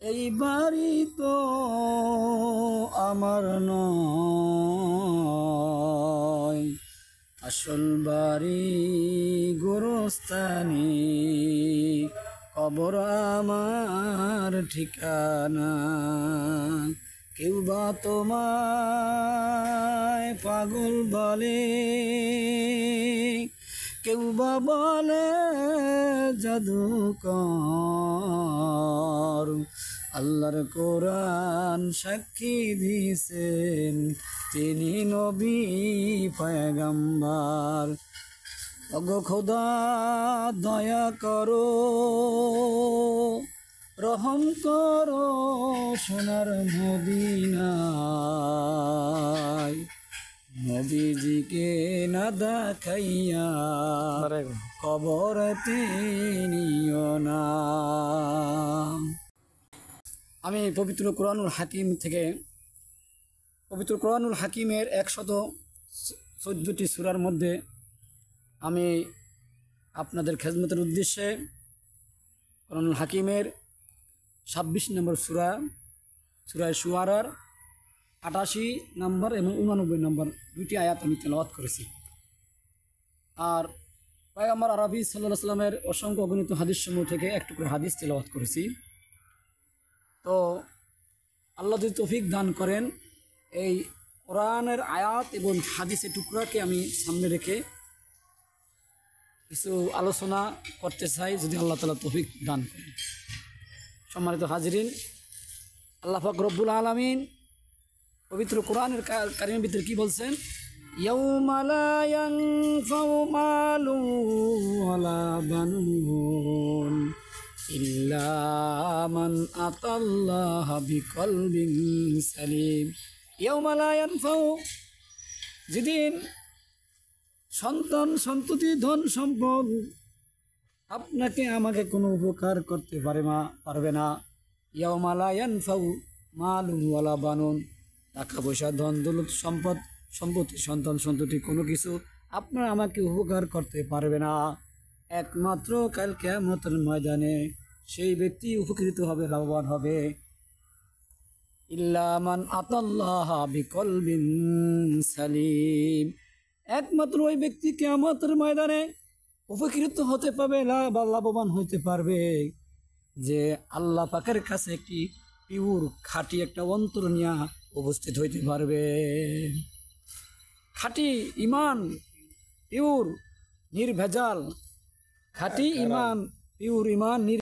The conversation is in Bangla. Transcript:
এই বাড়ি তো আমার নয়, আসল বাড়ি গোরস্তানি, কবর আমার ঠিকানা। কেউ বা তোমায় পাগল বলে, কেউ বা বলে জাদুকর, আল্লাহর কোরআন সাক্ষী দিয়েছেন তিনি নবী পয়গম্বর। ওগো খোদা দয়া করো, রহম করো সোনার মদিনায়, নবীজিকে না দেখাইয়া কবরতে নিও না। আমি পবিত্র কোরআনুল হাকিম থেকে, পবিত্র কোরআনুল হাকিমের 114টি সূরার মধ্যে আমি আপনাদের খেদমতের উদ্দেশ্যে কোরআনুল হাকিমের 26 নম্বর সূরা, সূরা শুআরার 88 নম্বর এবং 89 নম্বর দুইটি আয়াত আমি তেলাওয়াত করেছি। আর পয়গম্বর আরবি সাল্লাল্লাহু আলাইহি সাল্লামের অসংখ্য অগণিত হাদিস সমূহ থেকে একটু করে হাদিস তেলাওয়াত করেছি। তো আল্লাহ যদি তৌফিক দান করেন, এই কোরআনের আয়াত এবং হাদিসের টুকরাকে আমি সামনে রেখে কিছু আলোচনা করতে চাই, যদি আল্লাহ তাআলা তৌফিক দান করেন। সম্মানিত হাজিরিন, আল্লাহ পাক রব্বুল আলামিন পবিত্র কোরআনের কারিমের ভিতরে কি বলছেন? ইয়াউমা লা ইয়ানফাউ মালুন ওয়ালা বানুন ইল্লা মান আতাল্লাহ বিকলবিন সালিম। ইয়াউমা লা ইয়ানফাউ, যেদিন সন্তান সন্ততি ধন সম্পদ আপনাকে আমাকে কোনো উপকার করতে পারবে না। ইয়াউমা লা ইয়ানফাউ মালুন ওয়ালা বানুন, টাকা পয়সা ধন দৌলত সম্পত্তি সন্তান সন্ততি কোনো কিছু আপনার আমাকে উপকার করতে পারবে না। একমাত্র কাল কিয়ামতের ময়দানে সেই ব্যক্তি উপকৃত হবে, লাভবান হবে। ইল্লা মান আতাল্লাহ বিকলবিন সালিম, একমাত্র ওই ব্যক্তি কিয়ামতের ময়দানে উপকৃত হতে পারবে, লাভবান হতে পারবে যে আল্লাহ পাকের কাছে একটি পিওর খাঁটি একটা অন্তর নিয়ে উপস্থিত হইতে পারবে। খাঁটি ইমান, পিওর নির্ভেজাল খাঁটি ইমান, পিওর ইমান।